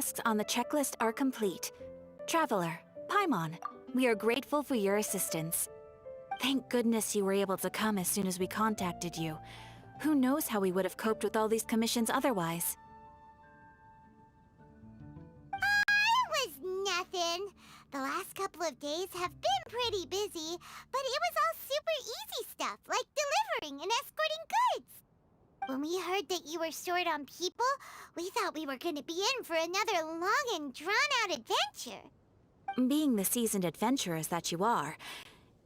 tasks on the checklist are complete. Traveler, Paimon, we are grateful for your assistance. Thank goodness you were able to come as soon as we contacted you. Who knows how we would have coped with all these commissions otherwise? It was nothing. The last couple of days have been pretty busy, but it was all super easy stuff, like delivering and escorting goods. When we heard that you were short on people, we thought we were going to be in for another long and drawn-out adventure. Being the seasoned adventurers that you are,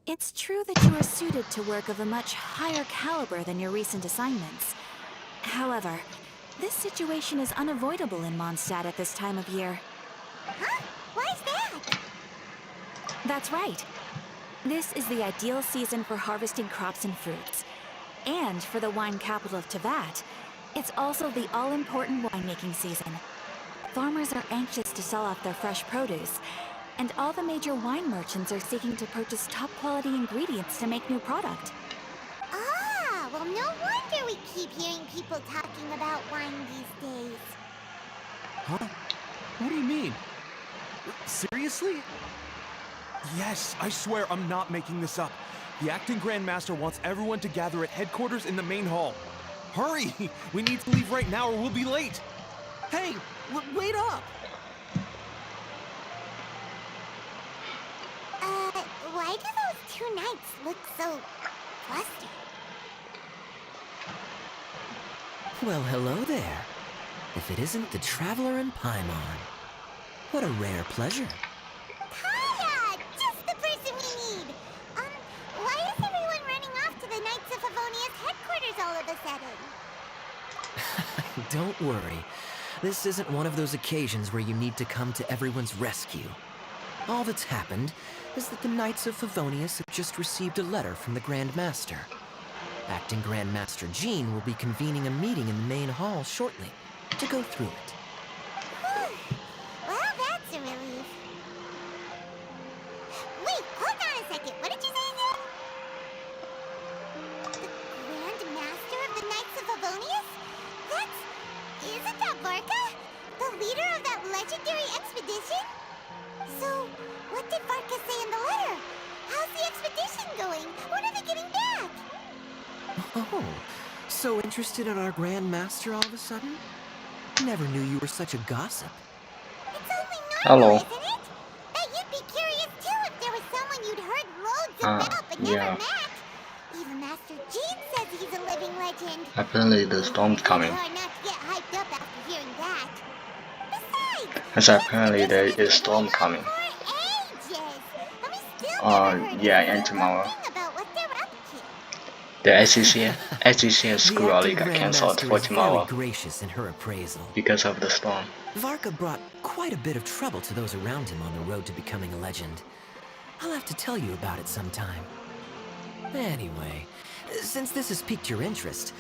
it's true that you are suited to work of a much higher caliber than your recent assignments. However, this situation is unavoidable in Mondstadt at this time of year. Huh? Why is that? That's right. This is the ideal season for harvesting crops and fruits. And for the wine capital of Teyvat, it's also the all-important winemaking season. Farmers are anxious to sell off their fresh produce, and all the major wine merchants are seeking to purchase top-quality ingredients to make new product. Ah, well, no wonder we keep hearing people talking about wine these days. Huh? What do you mean? Seriously? Yes, I swear I'm not making this up. The acting Grandmaster wants everyone to gather at headquarters in the main hall. Hurry! We need to leave right now or we'll be late. Hey, wait up! Why do those two knights look so flustered? Well, hello there. If it isn't the Traveler and Paimon. What a rare pleasure. Kaya! Just the person we need! Why is everyone running off to the Knights of Favonia's headquarters all of a sudden? Don't worry. This isn't one of those occasions where you need to come to everyone's rescue. All that's happened is that the Knights of Favonius have just received a letter from the Grand Master. Acting Grand Master Jean will be convening a meeting in the main hall shortly to go through it. Well, that's a relief. Wait, hold on a second. What did you say again? The Grand Master of the Knights of Favonius? Isn't that Varka? The leader of that legendary expedition? So, what did Varka say in the letter? How's the expedition going? When are they getting back? Oh, so interested in our Grand Master all of a sudden? Never knew you were such a gossip. It's only normal, Hello. isn't it? Bet you'd be curious too if there was someone you'd heard loads about but never yeah. met. Even Master Jean says he's a living legend. Apparently the storm's coming. It's hard not to get hyped up after hearing that. Besides, As apparently there is storm coming. for ages. And we still never heard Yeah, a and single tomorrow. thing about what they're up to. The SEC and School The Rally acting got Grand cancelled Master for is tomorrow very gracious in her appraisal. because of the storm. Varka brought quite a bit of trouble to those around him on the road to becoming a legend. I'll have to tell you about it sometime. Anyway, since this has piqued your interest,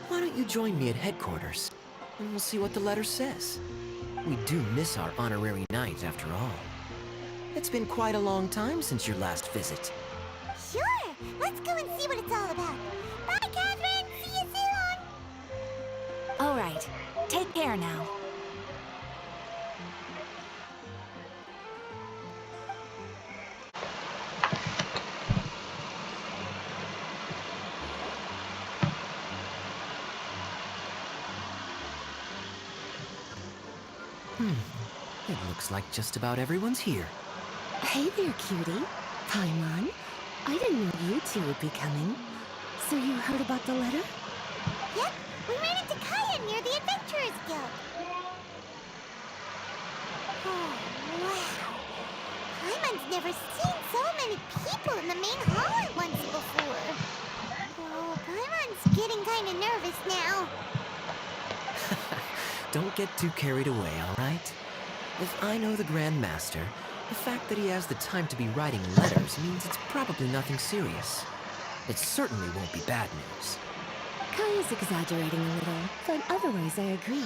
why don't you join me at headquarters, and we'll see what the letter says. We do miss our honorary knight, after all. It's been quite a long time since your last visit. Sure, let's go and see what it's all about. Bye, Catherine. See you soon. All right, take care now. It looks like just about everyone's here. Hey there, cutie. Paimon. I didn't know you two would be coming. So you heard about the letter? Yep, we ran into Kaya near the Adventurers Guild. Oh, wow. Paimon's never seen so many people in the main hall at once before. Oh, Paimon's getting kind of nervous now. Don't get too carried away, all right? If I know the Grand Master, the fact that he has the time to be writing letters means it's probably nothing serious. It certainly won't be bad news. Kaya's exaggerating a little, but otherwise I agree.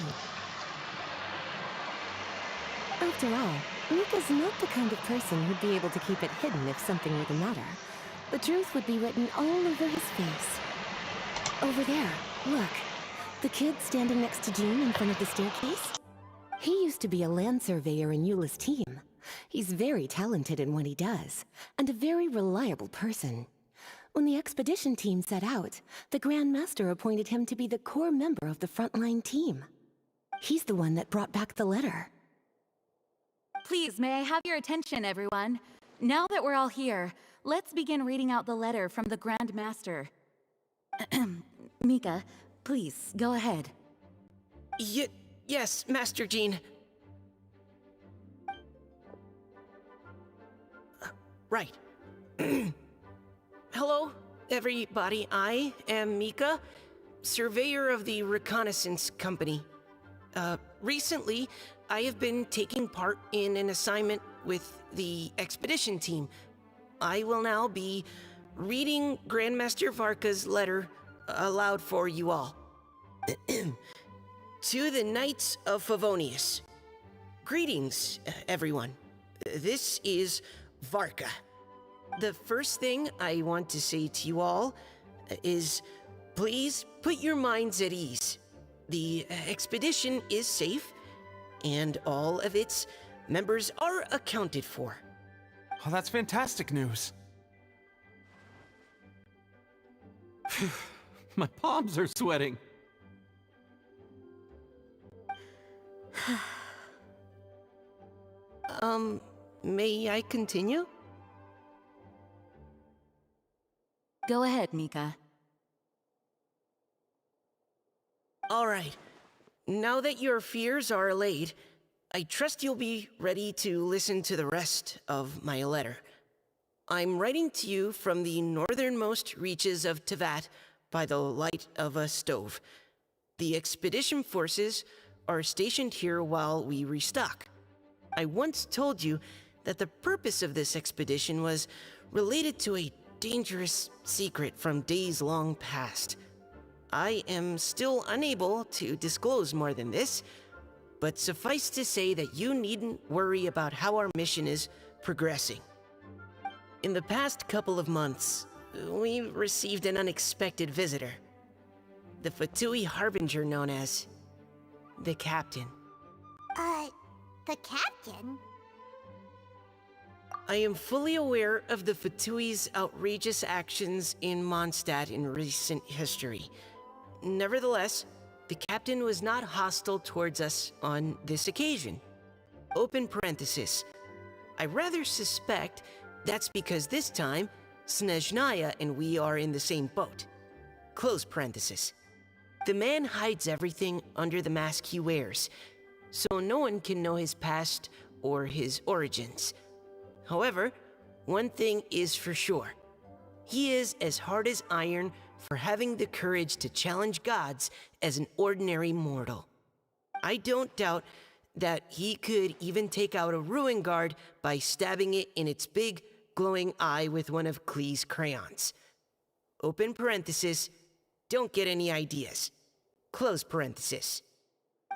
After all, Mika's not the kind of person who'd be able to keep it hidden if something were the matter. The truth would be written all over his face. Over there, look. The kid standing next to Jean in front of the staircase? He used to be a land surveyor in Eula's team. He's very talented in what he does, and a very reliable person. When the expedition team set out, the Grand Master appointed him to be the core member of the frontline team. He's the one that brought back the letter. Please, may I have your attention, everyone? Now that we're all here, let's begin reading out the letter from the Grand Master. Mika, please, go ahead. Yes, Master Jean. Right. Hello, everybody. I am Mika, surveyor of the Reconnaissance Company. Recently, I have been taking part in an assignment with the expedition team. I will now be reading Grandmaster Varka's letter aloud for you all. To the Knights of Favonius. Greetings, everyone. This is Varka. The first thing I want to say to you all is please put your minds at ease. The expedition is safe, and all of its members are accounted for. Oh, that's fantastic news. My palms are sweating. May I continue? Go ahead, Mika. All right. Now that your fears are allayed, I trust you'll be ready to listen to the rest of my letter. I'm writing to you from the northernmost reaches of Tevat by the light of a stove. The expedition forces are stationed here while we restock. I once told you that the purpose of this expedition was related to a dangerous secret from days long past. I am still unable to disclose more than this, but suffice to say that you needn't worry about how our mission is progressing. In the past couple of months, we received an unexpected visitor. The Fatui Harbinger known as the Captain. The captain? I am fully aware of the Fatui's outrageous actions in Mondstadt in recent history. Nevertheless, the Captain was not hostile towards us on this occasion. Open parenthesis. I rather suspect that's because this time, Snezhnaya and we are in the same boat. Close parenthesis. The man hides everything under the mask he wears, so no one can know his past or his origins. However, one thing is for sure. He is as hard as iron for having the courage to challenge gods as an ordinary mortal. I don't doubt that he could even take out a ruin guard by stabbing it in its big, glowing eye with one of Klee's crayons. Open parenthesis, don't get any ideas. Close parenthesis.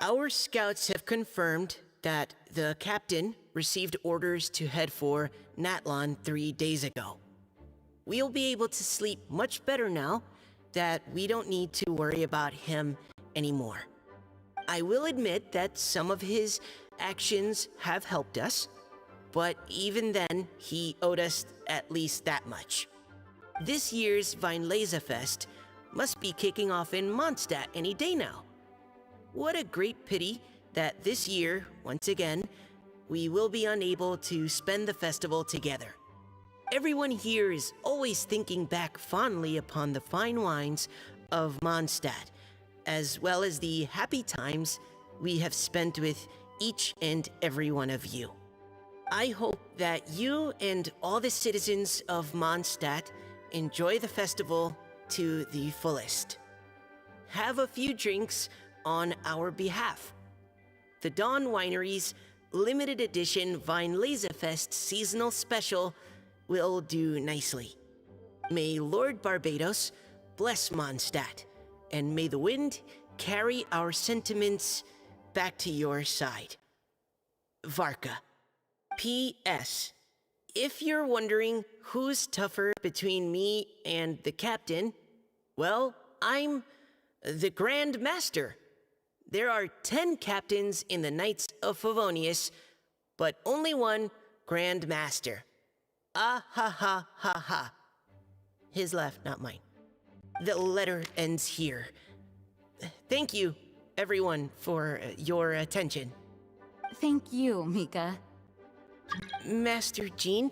Our scouts have confirmed that the captain received orders to head for Natlon 3 days ago. We'll be able to sleep much better now that we don't need to worry about him anymore. I will admit that some of his actions have helped us, but even then, he owed us at least that much. This year's Weinlesefest must be kicking off in Mondstadt any day now. What a great pity that this year, once again, we will be unable to spend the festival together. Everyone here is always thinking back fondly upon the fine wines of Mondstadt, as well as the happy times we have spent with each and every one of you. I hope that you and all the citizens of Mondstadt enjoy the festival to the fullest. Have a few drinks on our behalf. The Dawn Winery's limited edition Weinlesefest seasonal special will do nicely. May Lord Barbados bless Mondstadt, and may the wind carry our sentiments back to your side. Varka. P.S. If you're wondering who's tougher between me and the captain, well, I'm the Grand Master. There are 10 captains in the Knights of Favonius, but only one Grand Master. Ah ha ha ha ha. His laugh, not mine. The letter ends here. Thank you, everyone, for your attention. Thank you, Mika. Master Jean,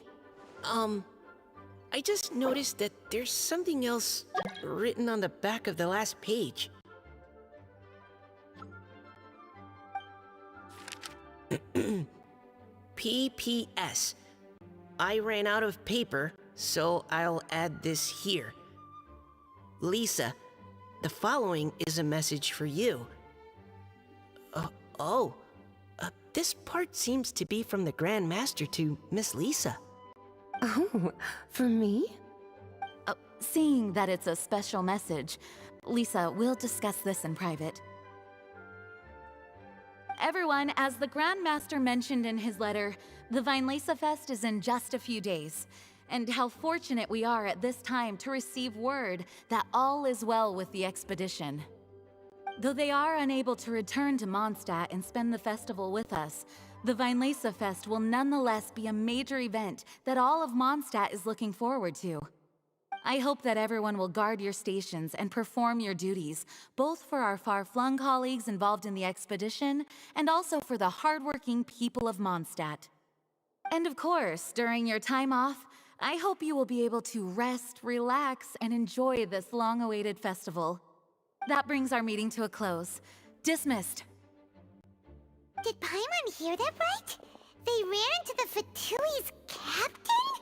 I just noticed that there's something else written on the back of the last page. PPS. I ran out of paper, so I'll add this here. Lisa, the following is a message for you. This part seems to be from the Grand Master to Miss Lisa. Oh, for me? Seeing that it's a special message, Lisa, we'll discuss this in private. Everyone, as the Grand Master mentioned in his letter, the Vinelesa Fest is in just a few days. And how fortunate we are at this time to receive word that all is well with the expedition. Though they are unable to return to Mondstadt and spend the festival with us, the Vinelesa Fest will nonetheless be a major event that all of Mondstadt is looking forward to. I hope that everyone will guard your stations and perform your duties, both for our far-flung colleagues involved in the expedition, and also for the hardworking people of Mondstadt. And of course, during your time off, I hope you will be able to rest, relax, and enjoy this long-awaited festival. That brings our meeting to a close. Dismissed. Did Paimon hear that right? They ran into the Fatui's captain?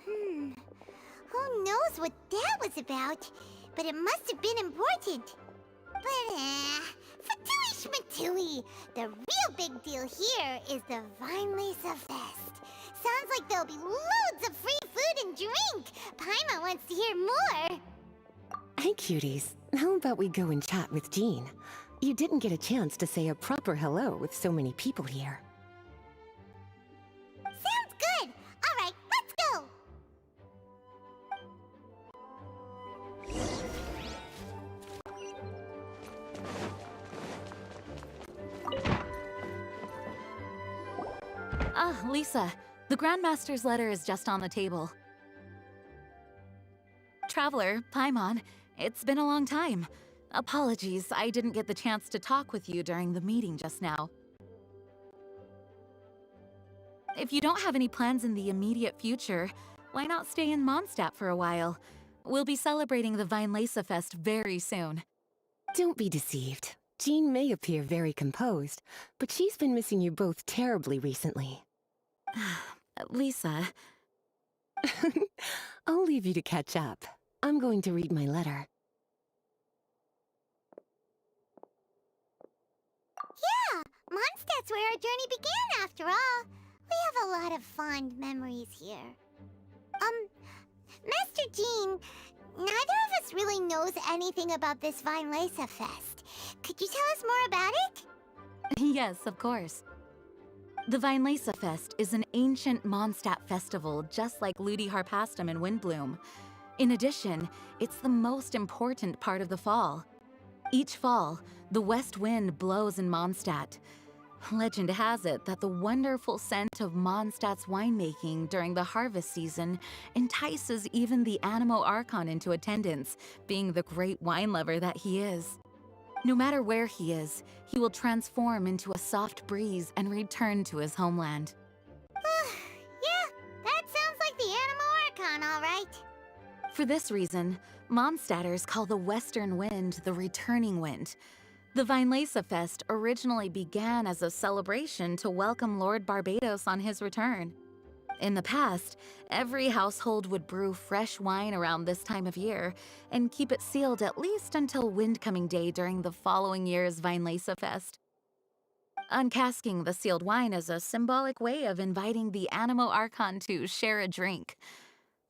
Who knows what that was about? But it must have been important. But, Fatui Schmatui! The real big deal here is the Vinelesa Fest. Sounds like there'll be loads of free food and drink! Paimon wants to hear more! Hey, cuties. How about we go and chat with Jean? You didn't get a chance to say a proper hello with so many people here. Sounds good! Alright, let's go! Lisa, the Grandmaster's letter is just on the table. Traveler, Paimon, it's been a long time. Apologies, I didn't get the chance to talk with you during the meeting just now. If you don't have any plans in the immediate future, why not stay in Mondstadt for a while? We'll be celebrating the Vinelesa Fest very soon. Don't be deceived. Jean may appear very composed, but she's been missing you both terribly recently. Lisa... I'll leave you to catch up. I'm going to read my letter. Yeah, Mondstadt's where our journey began after all. We have a lot of fond memories here. Master Jean, neither of us really knows anything about this Vinelesa Fest. Could you tell us more about it? Yes, of course. The Vinelesa Fest is an ancient Mondstadt festival just like Ludi Harpastum and Windbloom. In addition, it's the most important part of the fall. Each fall, the west wind blows in Mondstadt. Legend has it that the wonderful scent of Mondstadt's winemaking during the harvest season entices even the Animo Archon into attendance, being the great wine lover that he is. No matter where he is, he will transform into a soft breeze and return to his homeland. Yeah, that sounds like the Animo Archon, all right. For this reason, Mondstadters call the western wind the returning wind. The Vinelesa Fest originally began as a celebration to welcome Lord Barbados on his return. In the past, every household would brew fresh wine around this time of year and keep it sealed at least until Windcoming Day during the following year's Vinelesa Fest. Uncasking the sealed wine is a symbolic way of inviting the Animo Archon to share a drink.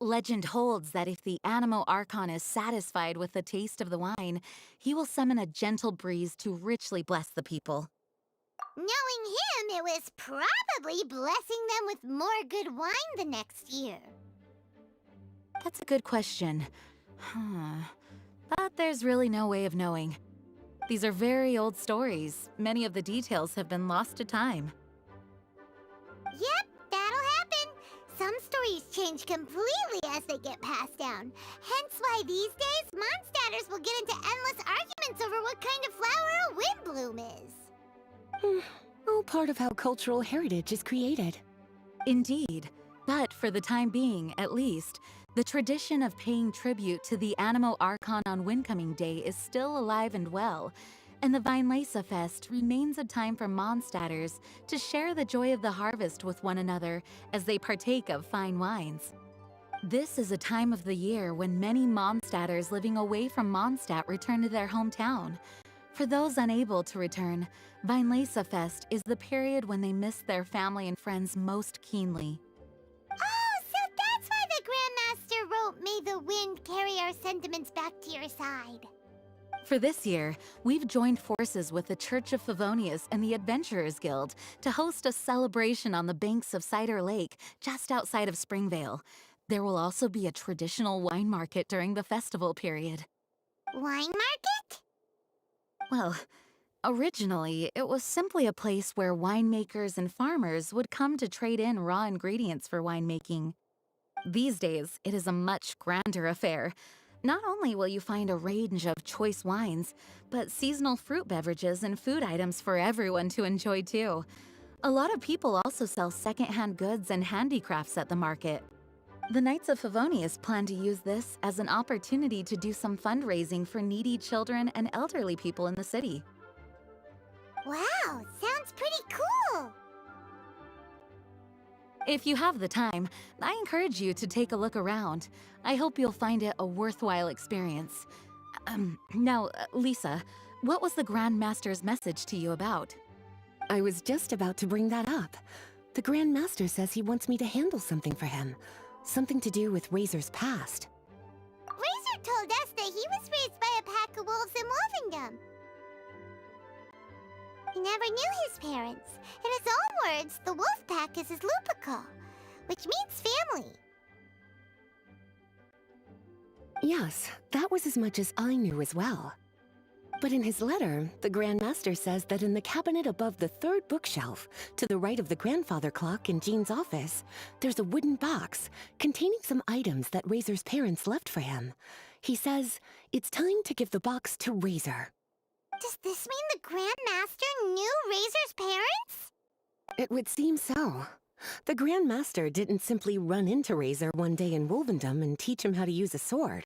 Legend holds that if the Animo Archon is satisfied with the taste of the wine, he will summon a gentle breeze to richly bless the people. Knowing him, it was probably blessing them with more good wine the next year. That's a good question. But there's really no way of knowing. These are very old stories. Many of the details have been lost to time. Yep, that'll happen. Some stories change completely as they get passed down. Hence why these days, Mondstadters will get into endless arguments over what kind of flower a windbloom is. All part of how cultural heritage is created. Indeed. But for the time being, at least, the tradition of paying tribute to the Animo Archon on Windcoming Day is still alive and well, and the Weinlese Fest remains a time for Mondstadters to share the joy of the harvest with one another as they partake of fine wines. This is a time of the year when many Mondstadters living away from Mondstadt return to their hometown. For those unable to return, Weinlese Fest is the period when they miss their family and friends most keenly. Oh, so that's why the Grandmaster wrote, "May the wind carry our sentiments back to your side." For this year, we've joined forces with the Church of Favonius and the Adventurers Guild to host a celebration on the banks of Cider Lake, just outside of Springvale. There will also be a traditional wine market during the festival period. Wine market? Well, originally, it was simply a place where winemakers and farmers would come to trade in raw ingredients for winemaking. These days, it is a much grander affair. Not only will you find a range of choice wines, but seasonal fruit beverages and food items for everyone to enjoy too. A lot of people also sell secondhand goods and handicrafts at the market. The Knights of Favonius plan to use this as an opportunity to do some fundraising for needy children and elderly people in the city. Wow, sounds pretty cool. If you have the time, I encourage you to take a look around. I hope you'll find it a worthwhile experience. Now, Lisa, what was the Grand Master's message to you about? I was just about to bring that up. The Grand Master says he wants me to handle something for him. Something to do with Razor's past. Razor told us that he was raised by a pack of wolves in Wolvendom. He never knew his parents. In his own words, the wolf pack is his lupical, which means family. Yes, that was as much as I knew as well. But in his letter, the Grand Master says that in the cabinet above the third bookshelf, to the right of the grandfather clock in Jean's office, there's a wooden box containing some items that Razor's parents left for him. He says it's time to give the box to Razor. Does this mean the Grand Master knew Razor's parents? It would seem so. The Grand Master didn't simply run into Razor one day in Wolvendom and teach him how to use a sword.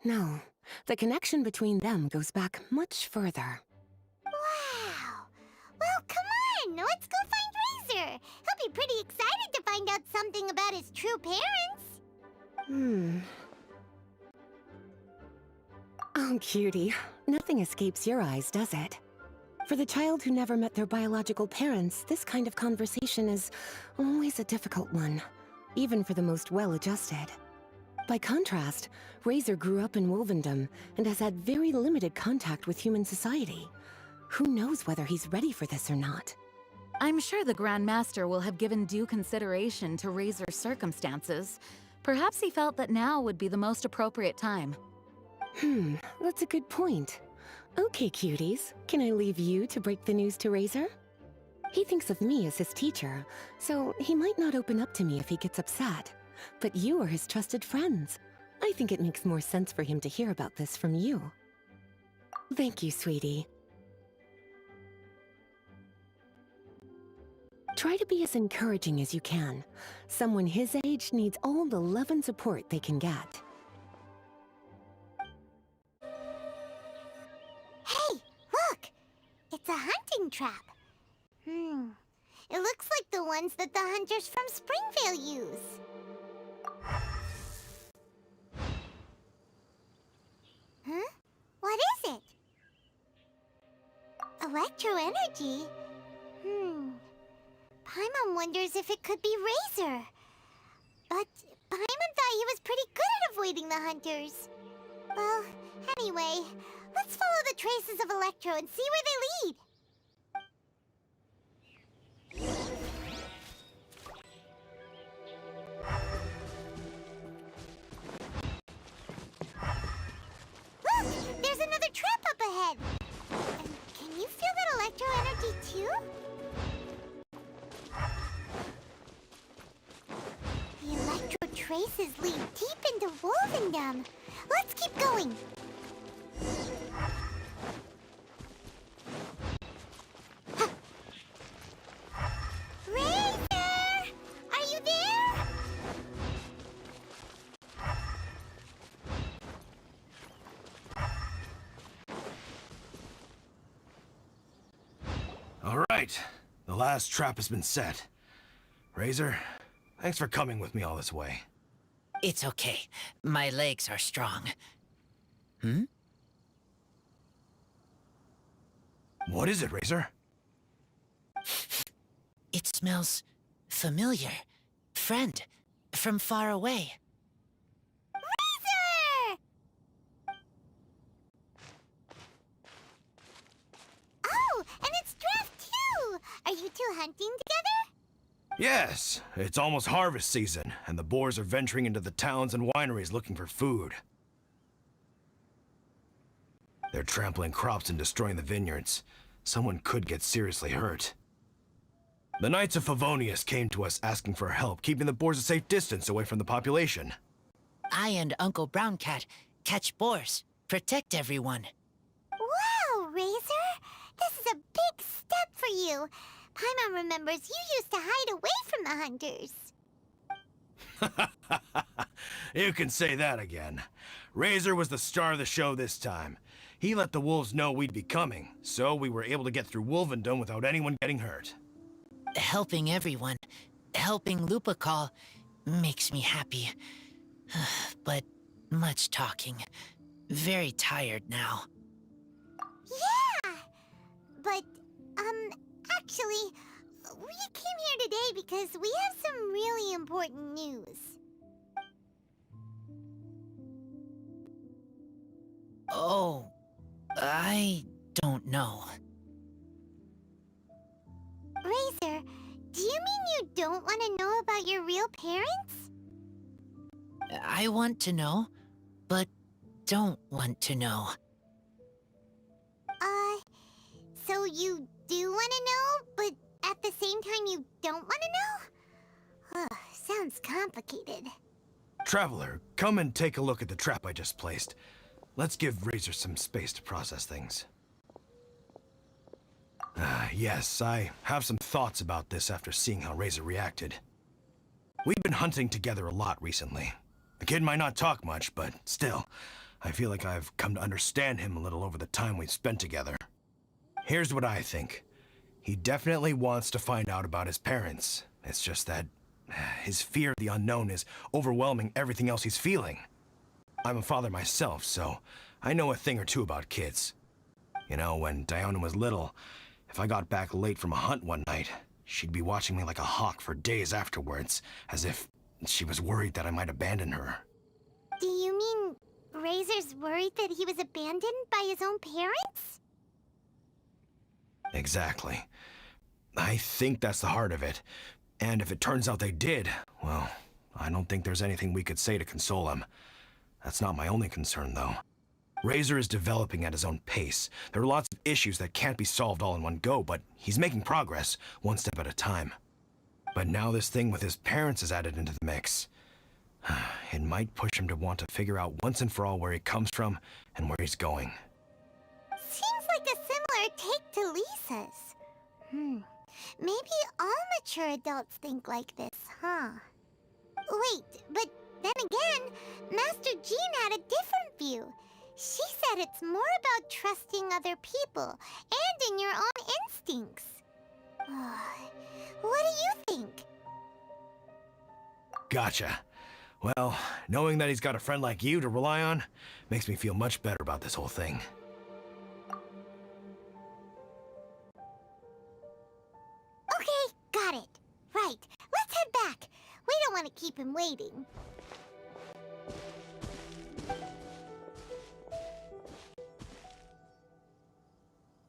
No, the connection between them goes back much further. Wow. Well, come on, let's go find Razor. He'll be pretty excited to find out something about his true parents. Oh, cutie. Nothing escapes your eyes, does it? For the child who never met their biological parents, this kind of conversation is always a difficult one, even for the most well-adjusted. By contrast, Razor grew up in Wolvendom and has had very limited contact with human society. Who knows whether he's ready for this or not? I'm sure the Grand Master will have given due consideration to Razor's circumstances. Perhaps he felt that now would be the most appropriate time. That's a good point. Okay, cuties, can I leave you to break the news to Razor? He thinks of me as his teacher, so he might not open up to me if he gets upset. But you are his trusted friends. I think it makes more sense for him to hear about this from you. Thank you, sweetie. Try to be as encouraging as you can. Someone his age needs all the love and support they can get. Hey, look! It's a hunting trap. It looks like the ones that the hunters from Springvale use. Huh? What is it? Electro energy? Paimon wonders if it could be Razor. But Paimon thought he was pretty good at avoiding the hunters. Well, anyway, let's follow the traces of Electro and see where they lead. Look! There's another trap up ahead! traces lead deep into Wolvendom. Let's keep going. Huh. Razor! Are you there? All right, the last trap has been set. Razor, thanks for coming with me all this way. It's okay. My legs are strong. Hmm? What is it, Razor? It smells familiar. Friend, from far away. Razor! Oh, and it's Draft too! Are you two hunting together? Yes, it's almost harvest season, and the boars are venturing into the towns and wineries looking for food. They're trampling crops and destroying the vineyards. Someone could get seriously hurt. The Knights of Favonius came to us asking for help keeping the boars a safe distance away from the population. I and Uncle Brown Cat catch boars, protect everyone. Wow, Razor! This is a big step for you. Paimon remembers you used to hide away from the hunters. You can say that again. Razor was the star of the show this time. He let the wolves know we'd be coming, so we were able to get through Wolvendom without anyone getting hurt. Helping everyone, helping Lupical, makes me happy. But much talking. Very tired now. Yeah! But, actually, we came here today because we have some really important news. Oh, I don't know. Razor, do you mean you don't want to know about your real parents? I want to know, but don't want to know. So you do want to know, but at the same time you don't want to know? Sounds complicated. Traveler, come and take a look at the trap I just placed. Let's give Razor some space to process things. Yes, I have some thoughts about this after seeing how Razor reacted. We've been hunting together a lot recently. The kid might not talk much, but still, I feel like I've come to understand him a little over the time we've spent together. Here's what I think. He definitely wants to find out about his parents. It's just that his fear of the unknown is overwhelming everything else he's feeling. I'm a father myself, so I know a thing or two about kids. You know, when Diona was little, if I got back late from a hunt one night, she'd be watching me like a hawk for days afterwards, as if she was worried that I might abandon her. Do you mean Razor's worried that he was abandoned by his own parents? Exactly. I think that's the heart of it. And if it turns out they did, well, I don't think there's anything we could say to console him. That's not my only concern, though. Razor is developing at his own pace. There are lots of issues that can't be solved all in one go, but he's making progress, one step at a time. But now this thing with his parents is added into the mix. It might push him to want to figure out once and for all where he comes from and where he's going. Seems like a similar take to Lisa's. Maybe all mature adults think like this, huh? Wait, but then again, Master Jean had a different view. She said it's more about trusting other people and in your own instincts. What do you think? Gotcha. Well, knowing that he's got a friend like you to rely on makes me feel much better about this whole thing. Okay, got it. Right, let's head back. We don't want to keep him waiting.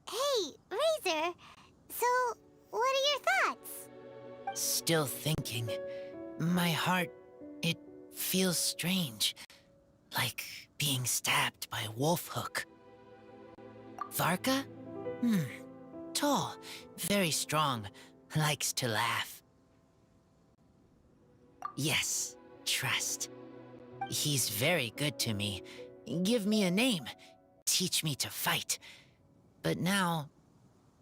Hey, Razor. So, what are your thoughts? Still thinking. My heart, it feels strange. Like being stabbed by a wolf hook. Varka? Tall, very strong, likes to laugh. Yes, trust. He's very good to me. Give me a name. Teach me to fight. But now,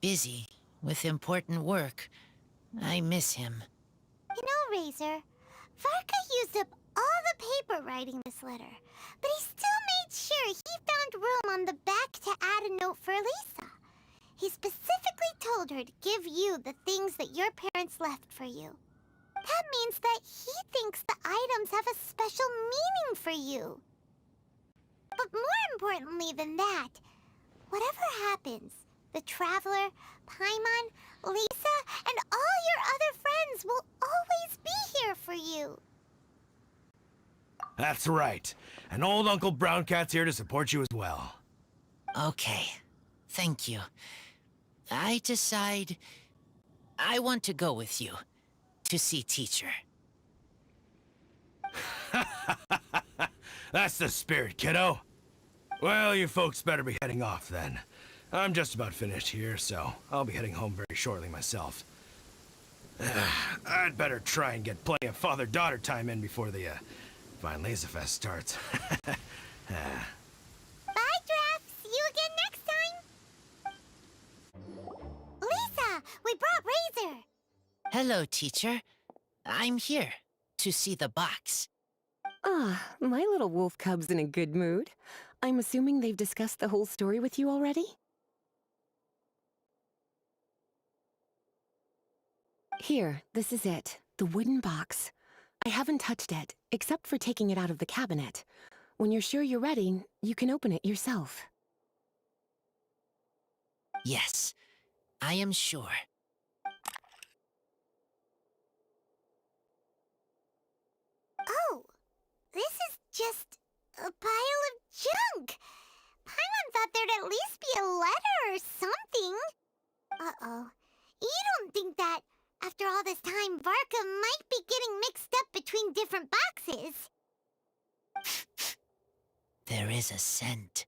busy with important work, I miss him. You know, Razor, Varka used up all the paper writing this letter, but he still made sure he found room on the back to add a note for Lisa. He specifically told her to give you the things that your parents left for you. That means that he thinks the items have a special meaning for you. But more importantly than that, whatever happens, the Traveler, Paimon, Lisa, and all your other friends will always be here for you. That's right. And old Uncle Brown Cat's here to support you as well. Okay, thank you. I decide I want to go with you to see teacher. That's the spirit, kiddo. Well, you folks better be heading off then. I'm just about finished here, so I'll be heading home very shortly myself. I'd better try and get plenty of father-daughter time in before the Fine Laser Fest starts. Bye, Draft. See you again next time. Lisa, we brought Razor. Hello, teacher. I'm here to see the box. Ah, my little wolf cub's in a good mood. I'm assuming they've discussed the whole story with you already? Here, this is it. The wooden box. I haven't touched it, except for taking it out of the cabinet. When you're sure you're ready, you can open it yourself. Yes, I am sure. Oh, this is just a pile of junk. Paimon thought there'd at least be a letter or something. Uh-oh. You don't think that, after all this time, Varka might be getting mixed up between different boxes? There is a scent.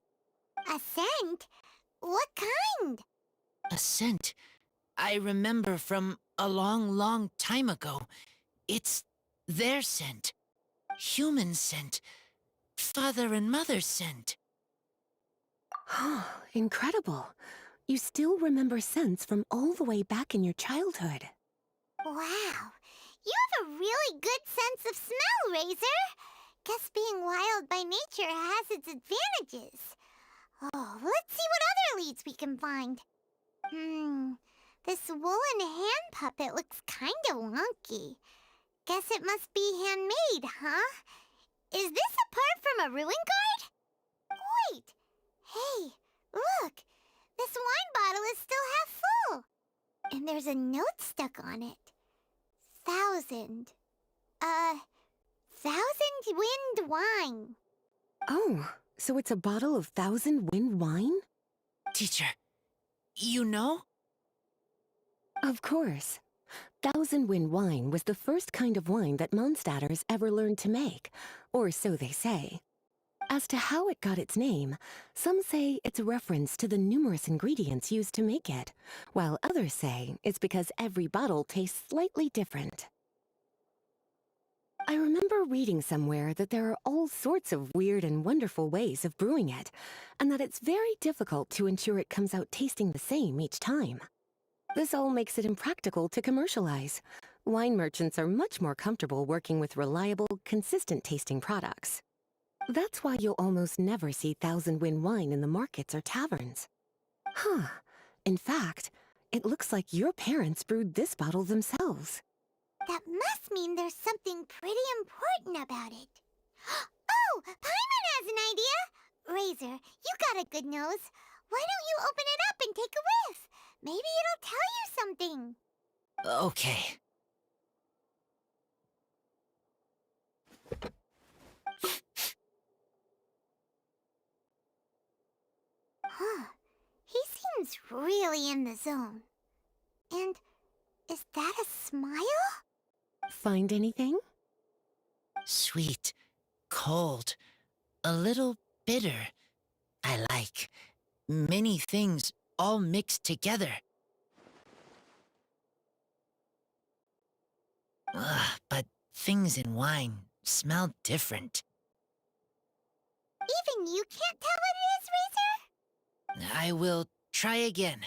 A scent? What kind? A scent I remember from a long, long time ago. It's their scent. Human scent. Father and mother scent. Incredible. You still remember scents from all the way back in your childhood. Wow. You have a really good sense of smell, Razor. Guess being wild by nature has its advantages. Oh, let's see what other leads we can find. This woolen hand puppet looks kinda wonky. Guess it must be handmade, huh? Is this a part from a ruin guard? Wait! Hey, look! This wine bottle is still half full! And there's a note stuck on it. 1,000. 1,000 wind wine. Oh, so it's a bottle of 1,000 wind wine? Teacher, you know? Of course. 1,000 wind wine was the first kind of wine that Mondstadters ever learned to make, or so they say. As to how it got its name, some say it's a reference to the numerous ingredients used to make it, while others say it's because every bottle tastes slightly different. I remember reading somewhere that there are all sorts of weird and wonderful ways of brewing it, and that it's very difficult to ensure it comes out tasting the same each time. This all makes it impractical to commercialize. Wine merchants are much more comfortable working with reliable, consistent-tasting products. That's why you'll almost never see 1,000 wind wine in the markets or taverns. Huh. In fact, it looks like your parents brewed this bottle themselves. That must mean there's something pretty important about it. Oh, Paimon has an idea! Razor, you got a good nose. Why don't you open it up and take a whiff? Maybe it'll tell you something. Okay. Huh. He seems really in the zone. And is that a smile? Find anything? Sweet, cold, a little bitter. I like many things all mixed together. But things in wine smell different. Even you can't tell what it is, Razor? I will try again.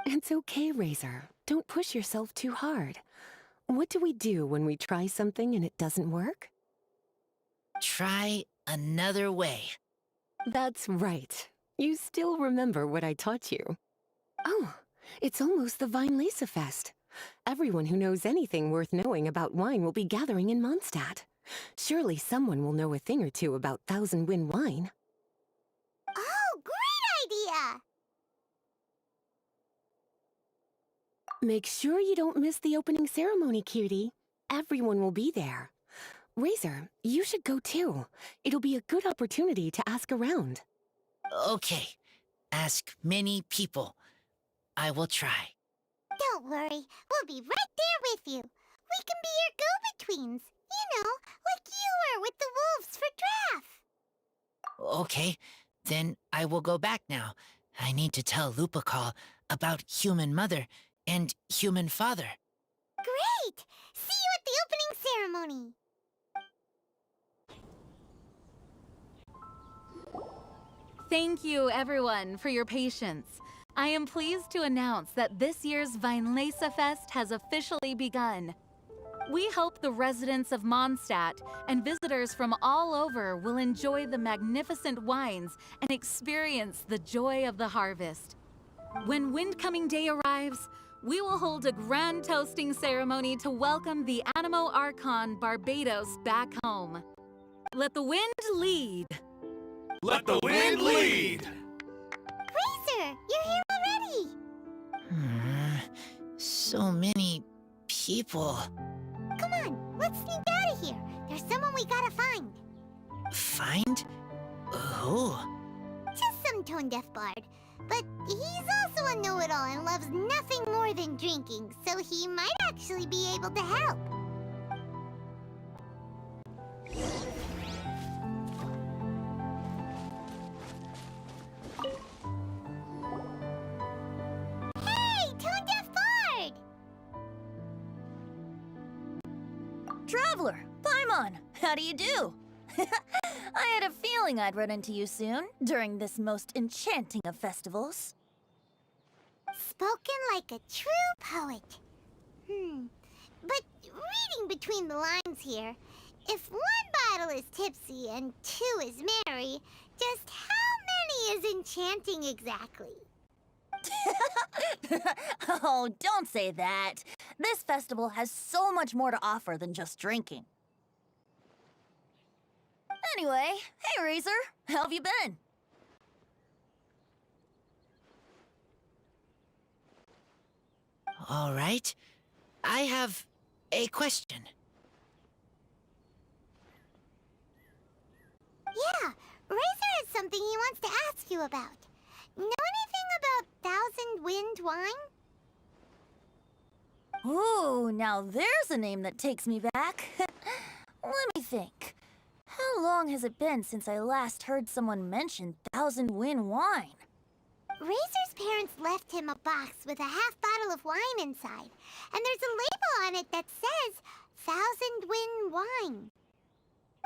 It's okay, Razor. Don't push yourself too hard. What do we do when we try something and it doesn't work? Try another way. That's right. You still remember what I taught you. Oh, it's almost the Weinlese Fest. Everyone who knows anything worth knowing about wine will be gathering in Mondstadt. Surely someone will know a thing or two about Thousand Wind wine. Oh, great idea! Make sure you don't miss the opening ceremony, cutie. Everyone will be there. Razor, you should go too. It'll be a good opportunity to ask around. Okay. Ask many people. I will try. Don't worry, we'll be right there with you. We can be your go-betweens. You know, like you were with the wolves for Draff. Okay, then I will go back now. I need to tell Lupacall about Human Mother and Human Father. Great! See you at the opening ceremony. Thank you, everyone, for your patience. I am pleased to announce that this year's Weinlese Fest has officially begun. We hope the residents of Mondstadt and visitors from all over will enjoy the magnificent wines and experience the joy of the harvest. When Windcoming Day arrives, we will hold a grand toasting ceremony to welcome the Animo Archon Barbados back home. Let the wind lead. Let the wind lead! Razor, you're here already. So many people. Come on, let's sneak out of here. There's someone we gotta find. Find? Who? Just some tone-deaf bard. But he's also a know-it-all and loves nothing more than drinking, so he might actually be able to help. Hey, tone-deaf bard! Traveler, Paimon, how do you do? I had a feeling I'd run into you soon, during this most enchanting of festivals. Spoken like a true poet. But reading between the lines here, if one bottle is tipsy and two is merry, just how many is enchanting exactly? Oh, don't say that. This festival has so much more to offer than just drinking. Anyway, hey Razor, how have you been? All right. I have a question. Yeah, Razor has something he wants to ask you about. Know anything about Thousand Wind wine? Ooh, now there's a name that takes me back. Let me think. How long has it been since I last heard someone mention Thousand Wind wine? Razor's parents left him a box with a half bottle of wine inside, and there's a label on it that says Thousand Wind wine.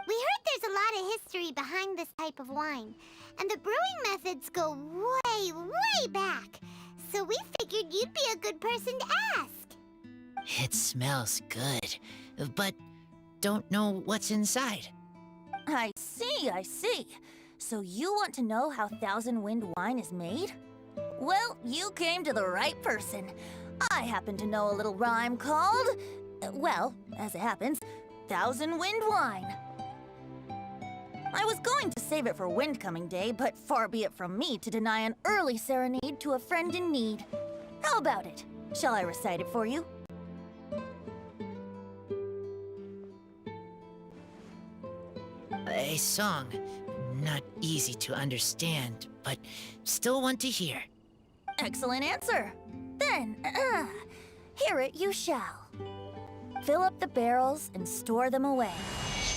We heard there's a lot of history behind this type of wine, and the brewing methods go way, way back, so we figured you'd be a good person to ask. It smells good, but don't know what's inside. I see. So you want to know how Thousand Wind wine is made? Well, you came to the right person. I happen to know a little rhyme called, well, as it happens, Thousand Wind wine. I was going to save it for Windcoming Day, but far be it from me to deny an early serenade to a friend in need. How about it? Shall I recite it for you? A song. Not easy to understand, but still want to hear. Excellent answer. Then, hear it you shall. Fill up the barrels and store them away.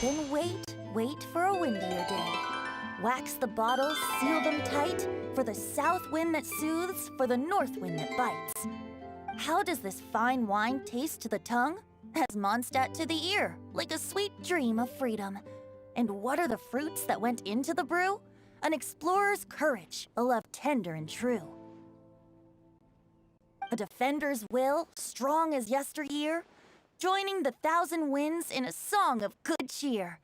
Then wait for a windier day. Wax the bottles, seal them tight, for the south wind that soothes, for the north wind that bites. How does this fine wine taste to the tongue? As Mondstadt to the ear, like a sweet dream of freedom. And what are the fruits that went into the brew? An explorer's courage, a love tender and true. A defender's will, strong as yesteryear, joining the thousand winds in a song of good cheer.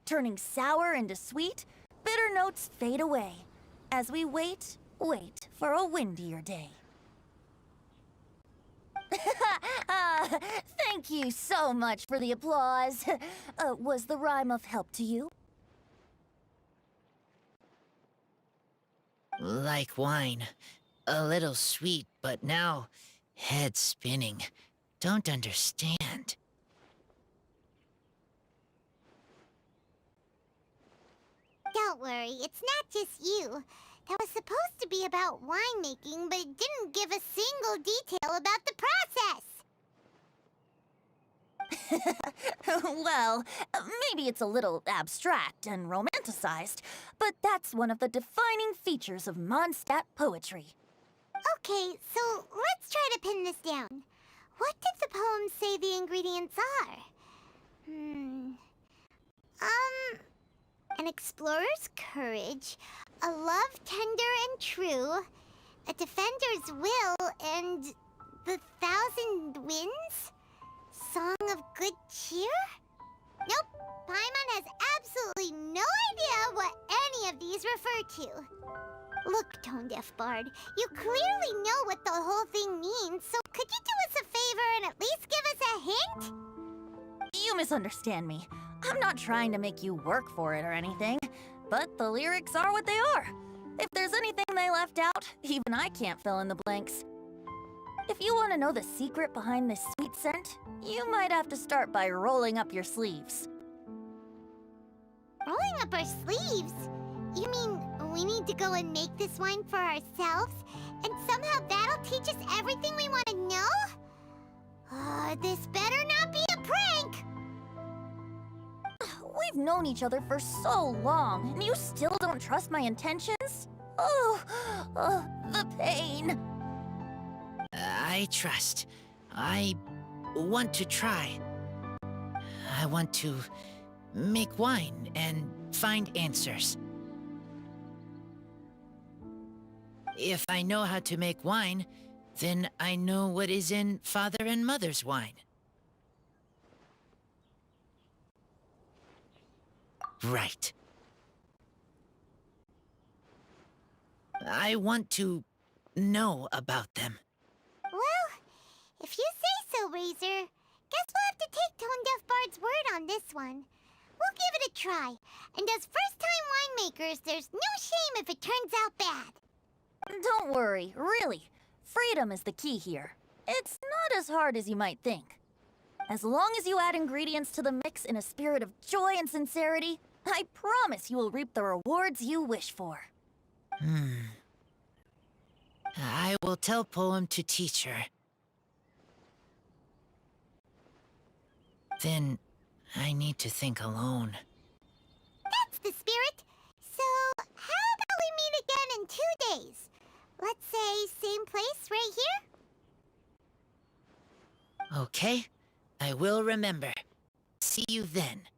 Turning sour into sweet, bitter notes fade away, as we wait for a windier day. Thank you so much for the applause. Was the rhyme of help to you? Like wine. A little sweet, but now head spinning. Don't understand. Don't worry, it's not just you. That was supposed to be about winemaking, but it didn't give a single detail about the process. Well, maybe it's a little abstract and romanticized, but that's one of the defining features of Mondstadt poetry. Okay, so let's try to pin this down. What did the poem say the ingredients are? An explorer's courage, a love tender and true, a defender's will, and the thousand winds? Song of good cheer? Nope, Paimon has absolutely no idea what any of these refer to. Look, Tone-Deaf Bard, you clearly know what the whole thing means, so could you do us a favor and at least give us a hint? You misunderstand me. I'm not trying to make you work for it or anything, but the lyrics are what they are. If there's anything they left out, even I can't fill in the blanks. If you want to know the secret behind this sweet scent, you might have to start by rolling up your sleeves. Rolling up our sleeves? You mean we need to go and make this wine for ourselves, and somehow that'll teach us everything we want to know? This better not be a prank! We've known each other for so long, and you still don't trust my intentions? Oh, the pain. I trust. I want to try. I want to make wine and find answers. If I know how to make wine, then I know what is in Father and Mother's wine. Right. I want to know about them. Well, if you say so, Razor, guess we'll have to take Tone-Deaf Bard's word on this one. We'll give it a try, and as first-time winemakers, there's no shame if it turns out bad. Don't worry, really. Freedom is the key here. It's not as hard as you might think. As long as you add ingredients to the mix in a spirit of joy and sincerity, I promise you will reap the rewards you wish for. I will tell Poem to teach her. Then I need to think alone. That's the spirit. So, how about we meet again in 2 days? Let's say same place right here? Okay, I will remember. See you then.